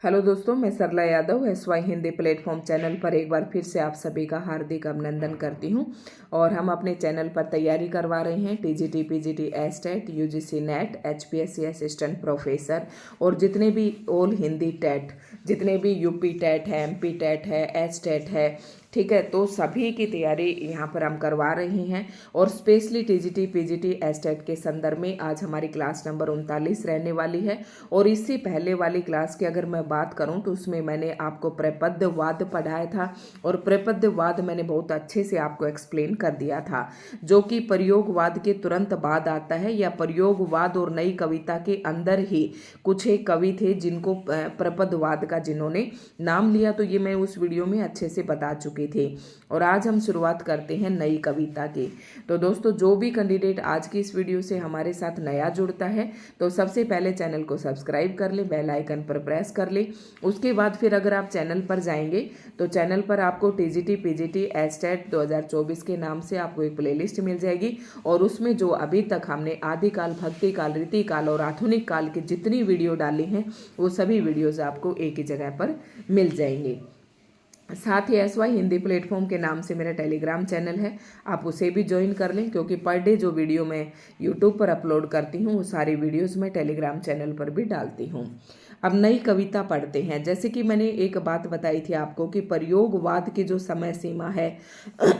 Hello दोस्तों, मैं Sarla Yadav SY Hindi platform channel पर एक बार फिर से आप सभी का हार्दिक अभिनंदन करती हूं। और हम अपने चैनल पर तैयारी करवा रहे हैं TGT PGT estate UGC net HPSC assistant professor और जितने भी ऑल हिंदी टेट, जितने भी UP टेट है, MP टेट है, एस टेट है, ठीक है। तो सभी की तैयारी यहाँ पर हम करवा रहे हैं और स्पेशली TGT PGT एस्टेट के संदर्भ में आज हमारी क्लास नंबर 39 रहने वाली है। और इससे पहले वाली क्लास की अगर मैं बात करूं तो उसमें मैंने आपको प्रपद्यवाद पढ़ाया था और प्रपद्यवाद मैंने बहुत अच्छे से आपको एक्सप्लेन कर दिया था, जो कि प्रयोगवाद के तुरंत बाद आता है या प्रयोगवाद और नई कविता के अंदर ही कुछ एक कवि थे जिनको प्रपद्यवाद का जिन्होंने नाम लिया। तो ये मैं उस वीडियो में अच्छे से बता चुकी थी। और आज हम शुरुआत करते हैं नई कविता की। तो दोस्तों, जो भी कैंडिडेट आज की इस वीडियो से हमारे साथ नया जुड़ता है तो सबसे पहले चैनल को सब्सक्राइब कर ले, बेल आइकन पर प्रेस कर ले। उसके बाद फिर अगर आप चैनल पर जाएंगे तो चैनल पर आपको TGT PGT एस्टेट 2024 के नाम से आपको एक प्लेलिस्ट मिल जाएगी और उसमें जो अभी तक हमने आदिकाल, भक्ति काल, रीति काल और आधुनिक काल की जितनी वीडियो डाली हैं वो सभी वीडियोज आपको एक ही जगह पर मिल जाएंगी। साथ ही SY हिंदी प्लेटफॉर्म के नाम से मेरा टेलीग्राम चैनल है, आप उसे भी ज्वाइन कर लें, क्योंकि पर डे जो वीडियो मैं यूट्यूब पर अपलोड करती हूँ वो सारी वीडियोस मैं टेलीग्राम चैनल पर भी डालती हूँ। अब नई कविता पढ़ते हैं। जैसे कि मैंने एक बात बताई थी आपको कि प्रयोगवाद की जो समय सीमा है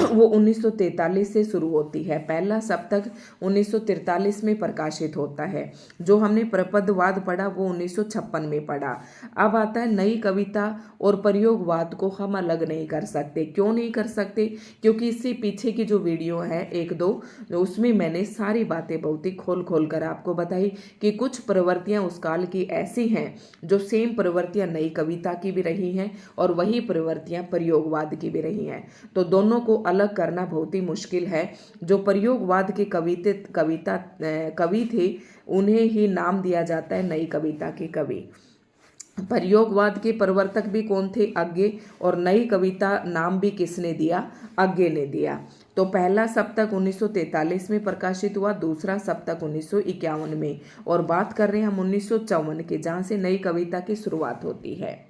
वो 1943 से शुरू होती है। पहला सप्तक 1943 में प्रकाशित होता है। जो हमने प्रपद्यवाद पढ़ा वो 1956 में पढ़ा। अब आता है नई कविता और प्रयोगवाद को हम अलग नहीं कर सकते। क्यों नहीं कर सकते? क्योंकि इससे पीछे की जो वीडियो है एक दो, उसमें मैंने सारी बातें बहुत ही खोल खोल कर आपको बताई कि कुछ प्रवृत्तियां उस काल की ऐसी हैं जो सेम प्रवृत्तियां नई कविता की भी रही हैं और वही प्रवृत्तियां प्रयोगवाद की भी रही हैं। तो दोनों को अलग करना बहुत ही मुश्किल है। जो प्रयोगवाद के कवि थे उन्हें ही नाम दिया जाता है नई कविता के कवि। प्रयोगवाद के प्रवर्तक भी कौन थे? अज्ञे। और नई कविता नाम भी किसने दिया? अज्ञे ने दिया। तो पहला सप्तक 1943 में प्रकाशित हुआ, दूसरा सप्तक 1951 में, और बात कर रहे हैं हम 1954 की, जहाँ से नई कविता की शुरुआत होती है।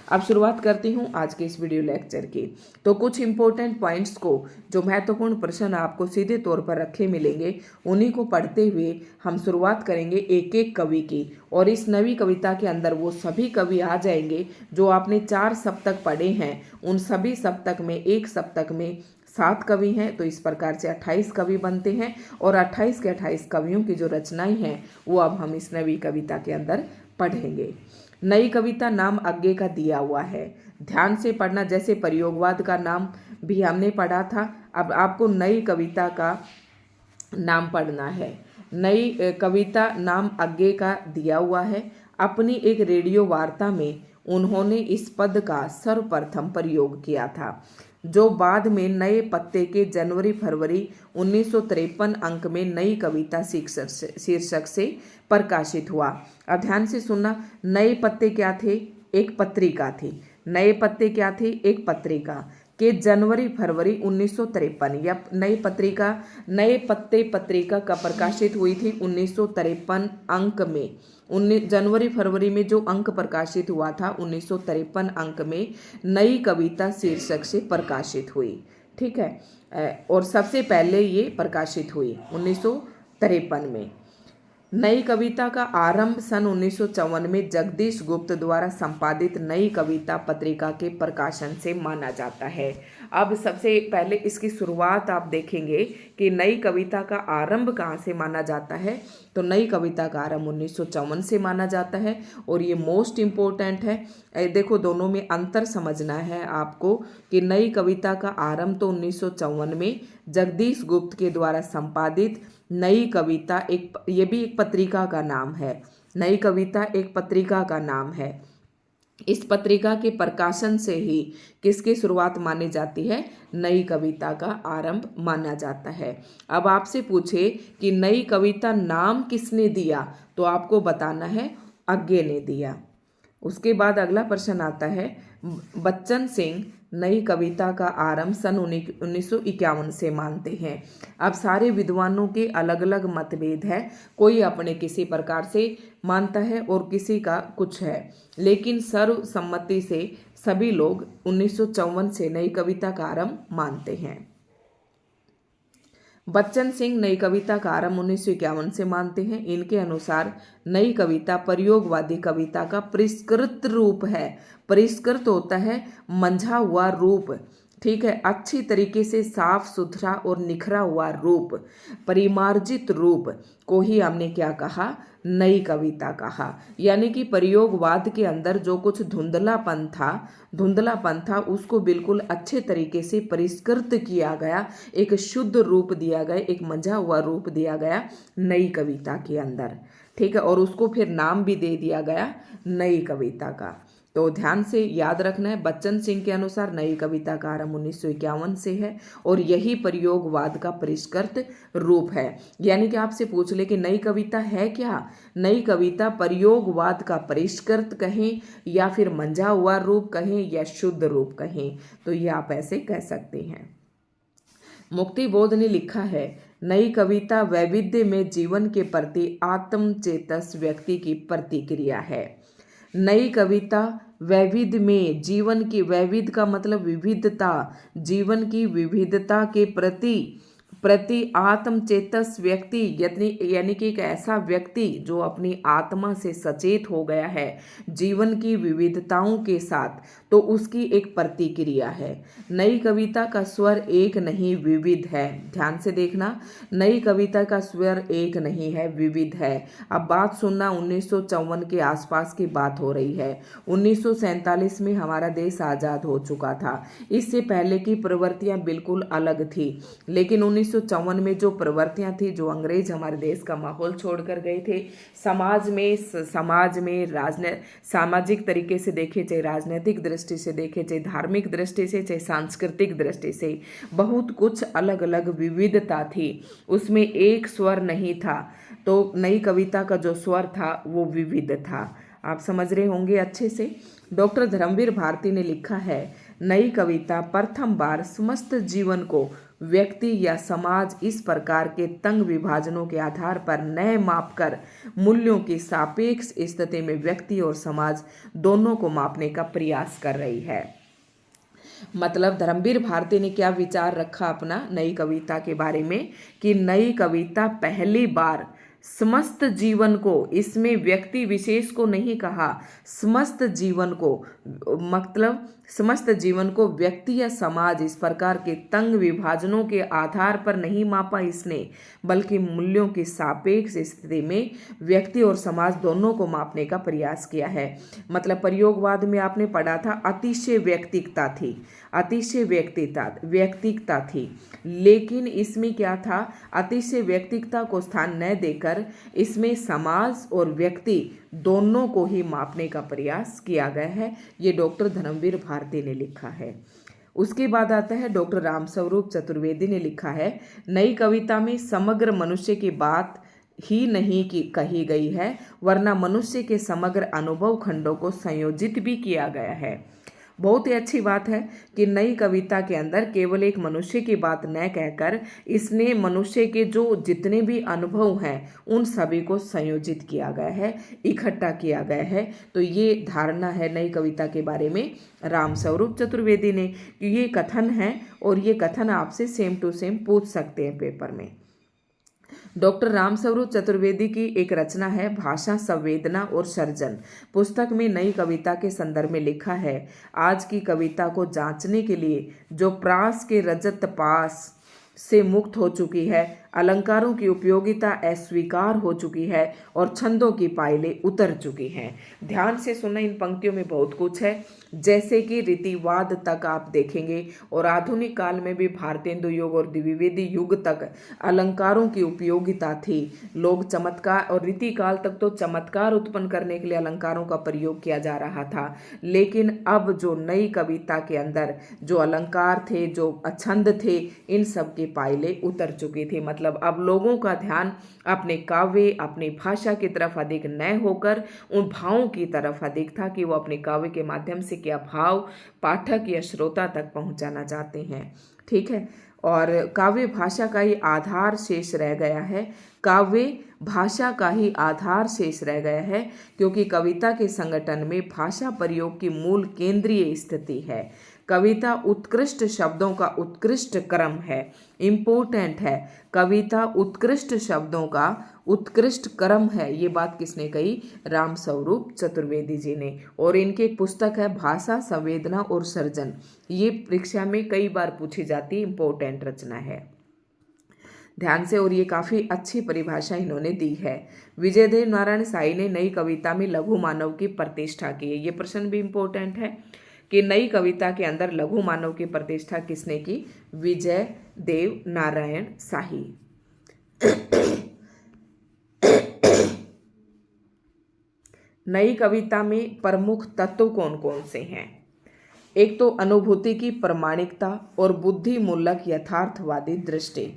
अब शुरुआत करती हूँ आज के इस वीडियो लेक्चर की। तो कुछ इंपॉर्टेंट पॉइंट्स को, जो महत्वपूर्ण प्रश्न आपको सीधे तौर पर रखे मिलेंगे, उन्हीं को पढ़ते हुए हम शुरुआत करेंगे एक एक कवि की। और इस नवी कविता के अंदर वो सभी कवि आ जाएंगे जो आपने 4 सप्तक पढ़े हैं। उन सभी सप्तक में, एक सप्तक में 7 कवि हैं, तो इस प्रकार से 28 कवि बनते हैं। और 28 के 28 कवियों की जो रचनाएं हैं वो अब हम इस नवी कविता के अंदर पढ़ेंगे। नई कविता नाम अज्ञे का दिया हुआ है, ध्यान से पढ़ना। जैसे प्रयोगवाद का नाम भी हमने पढ़ा था, अब आपको नई कविता का नाम पढ़ना है। नई कविता नाम अज्ञे का दिया हुआ है। अपनी एक रेडियो वार्ता में उन्होंने इस पद का सर्वप्रथम प्रयोग किया था, जो बाद में नए पत्ते के जनवरी-फरवरी 1953 अंक में नई कविता शीर्षक से प्रकाशित हुआ। अब ध्यान से सुनना, नए पत्ते क्या थे? एक पत्रिका थी। नए पत्ते क्या थे? एक पत्रिका के जनवरी-फरवरी 1953, या नई पत्रिका, नए पत्ते पत्रिका का प्रकाशित हुई थी 1953 अंक में। जनवरी-फरवरी में जो अंक प्रकाशित हुआ था 1953 अंक में नई कविता शीर्षक से प्रकाशित हुई, ठीक है। और सबसे पहले ये प्रकाशित हुई 1953 में। नई कविता का आरंभ सन 1954 में जगदीश गुप्त द्वारा संपादित नई कविता पत्रिका के प्रकाशन से माना जाता है। अब सबसे पहले इसकी शुरुआत आप देखेंगे कि नई कविता का आरंभ कहाँ से माना जाता है। तो नई कविता का आरंभ 1954 से माना जाता है और ये मोस्ट इम्पोर्टेंट है। देखो, दोनों में अंतर समझना है आपको कि नई कविता का आरंभ तो 1954 में जगदीश गुप्त के द्वारा संपादित नई कविता, ये भी एक पत्रिका का नाम है। नई कविता एक पत्रिका का नाम है। इस पत्रिका के प्रकाशन से ही किसकी शुरुआत मानी जाती है? नई कविता का आरंभ माना जाता है। अब आपसे पूछे कि नई कविता नाम किसने दिया, तो आपको बताना है अज्ञे ने दिया। उसके बाद अगला प्रश्न आता है, बच्चन सिंह नई कविता का आरंभ सन 1951 से मानते हैं। अब सारे विद्वानों के अलग अलग मतभेद है, कोई अपने किसी प्रकार से मानता है और किसी का कुछ है, लेकिन सर्वसम्मति से सभी लोग 1954 से नई कविता का आरंभ मानते हैं। बच्चन सिंह नई कविता का आरंभ 1951 से मानते हैं। इनके अनुसार नई कविता प्रयोगवादी कविता का परिष्कृत रूप है। परिष्कृत होता है मंझा हुआ रूप, ठीक है, अच्छी तरीके से साफ सुथरा और निखरा हुआ रूप, परिमार्जित रूप को ही हमने क्या कहा, नई कविता कहा। यानी कि प्रयोगवाद के अंदर जो कुछ धुंधलापन था उसको बिल्कुल अच्छे तरीके से परिष्कृत किया गया, एक शुद्ध रूप दिया गया, एक मंझा हुआ रूप दिया गया नई कविता के अंदर, ठीक है, और उसको फिर नाम भी दे दिया गया नई कविता का। तो ध्यान से याद रखना है, बच्चन सिंह के अनुसार नई कविता का आरंभ 1951 से है और यही प्रयोगवाद का परिष्कृत रूप है। यानी कि आपसे पूछ ले कि नई कविता है क्या, नई कविता प्रयोगवाद का परिष्कृत कहें या फिर मंझा हुआ रूप कहें या शुद्ध रूप कहें, तो ये आप ऐसे कह सकते हैं। मुक्तिबोध ने लिखा है, नई कविता वैविध्य में जीवन के प्रति आत्मचेतस व्यक्ति की प्रतिक्रिया है। नई कविता वैविध्य में जीवन की, वैविध्य का मतलब विविधता, जीवन की विविधता के प्रति आत्मचेतस व्यक्ति, यानी कि एक ऐसा व्यक्ति जो अपनी आत्मा से सचेत हो गया है जीवन की विविधताओं के साथ, तो उसकी एक प्रतिक्रिया है। नई कविता का स्वर एक नहीं विविध है। ध्यान से देखना, नई कविता का स्वर एक नहीं है, विविध है। अब बात सुनना, 1954 के आसपास की बात हो रही है। 1947 में हमारा देश आज़ाद हो चुका था। इससे पहले की प्रवृत्तियां बिल्कुल अलग थी, लेकिन 1954 में जो प्रवृत्तियां थी, जो अंग्रेज हमारे देश का माहौल छोड़कर गए थे, समाज में सामाजिक तरीके से देखे, चाहे राजनीतिक दृष्टि से देखे, चाहे धार्मिक दृष्टि से, चाहे सांस्कृतिक दृष्टि से, बहुत कुछ अलग अलग विविधता थी, उसमें एक स्वर नहीं था। तो नई कविता का जो स्वर था वो विविध था। आप समझ रहे होंगे अच्छे से। डॉक्टर धर्मवीर भारती ने लिखा है, नई कविता प्रथम बार समस्त जीवन को व्यक्ति या समाज इस प्रकार के तंग विभाजनों के आधार पर नए माप कर मूल्यों की सापेक्ष स्थिति में व्यक्ति और समाज दोनों को मापने का प्रयास कर रही है। मतलब धर्मवीर भारती ने क्या विचार रखा अपना नई कविता के बारे में, कि नई कविता पहली बार समस्त जीवन को, इसमें व्यक्ति विशेष को नहीं कहा, समस्त जीवन को, मतलब समस्त जीवन को व्यक्ति या समाज इस प्रकार के तंग विभाजनों के आधार पर नहीं मापा इसने, बल्कि मूल्यों की सापेक्ष स्थिति में व्यक्ति और समाज दोनों को मापने का प्रयास किया है। मतलब प्रयोगवाद में आपने पढ़ा था अतिशय व्यक्तिकता थी, अतिशय व्यक्तिकता थी, लेकिन इसमें क्या था, अतिशय व्यक्तिकता को स्थान न देकर इसमें समाज और व्यक्ति दोनों को ही मापने का प्रयास किया गया है। ये डॉक्टर धर्मवीर भारती ने लिखा है। उसके बाद आता है डॉक्टर रामस्वरूप चतुर्वेदी ने लिखा है, नई कविता में समग्र मनुष्य की बात ही नहीं कही गई है, वरना मनुष्य के समग्र अनुभव खंडों को संयोजित भी किया गया है। बहुत ही अच्छी बात है कि नई कविता के अंदर केवल एक मनुष्य की बात न कहकर इसने मनुष्य के जो जितने भी अनुभव हैं उन सभी को संयोजित किया गया है, इकट्ठा किया गया है। तो ये धारणा है नई कविता के बारे में रामस्वरूप चतुर्वेदी ने, कि ये कथन है और ये कथन आपसे सेम टू सेम पूछ सकते हैं पेपर में। डॉक्टर रामस्वरूप चतुर्वेदी की एक रचना है भाषा, संवेदना और सर्जन। पुस्तक में नई कविता के संदर्भ में लिखा है, आज की कविता को जांचने के लिए जो प्रास के रजत पास से मुक्त हो चुकी है, अलंकारों की उपयोगिता अस्वीकार हो चुकी है और छंदों की पायलें उतर चुकी हैं। ध्यान से सुनना, इन पंक्तियों में बहुत कुछ है, जैसे कि रीतिवाद तक आप देखेंगे और आधुनिक काल में भी भारतेंदु युग और द्विवेदी युग तक अलंकारों की उपयोगिता थी। लोग चमत्कार, और रीति काल तक तो चमत्कार उत्पन्न करने के लिए अलंकारों का प्रयोग किया जा रहा था, लेकिन अब जो नई कविता के अंदर जो अलंकार थे, जो छंद थे, इन सब की पायलें उतर चुकी थी। मतलब मतलब अब लोगों का ध्यान अपने काव्य, अपनी भाषा की तरफ अधिक न होकर उन भावों की तरफ अधिक था कि वो अपने काव्य के माध्यम से क्या भाव पाठक या श्रोता तक पहुंचाना चाहते हैं। ठीक है, और काव्य भाषा का ही आधार शेष रह गया है। काव्य भाषा का ही आधार शेष रह गया है, क्योंकि कविता के संगठन में भाषा प्रयोग की मूल केंद्रीय स्थिति है। कविता उत्कृष्ट शब्दों का उत्कृष्ट क्रम है, इम्पोर्टेंट है। कविता उत्कृष्ट शब्दों का उत्कृष्ट क्रम है। ये बात किसने कही? राम स्वरूप चतुर्वेदी जी ने। और इनकी एक पुस्तक है भाषा, संवेदना और सृजन। ये परीक्षा में कई बार पूछी जाती इम्पोर्टेंट रचना है, ध्यान से। और ये काफ़ी अच्छी परिभाषा इन्होंने दी है। विजयदेव नारायण साई ने नई कविता में लघु मानव की प्रतिष्ठा की है। ये प्रश्न भी इम्पोर्टेंट है कि नई कविता के अंदर लघु मानव की प्रतिष्ठा किसने की? विजय देव नारायण साई। नई कविता में प्रमुख तत्व कौन कौन से हैं? एक तो अनुभूति की प्रामाणिकता और बुद्धि मूलक यथार्थवादी दृष्टि।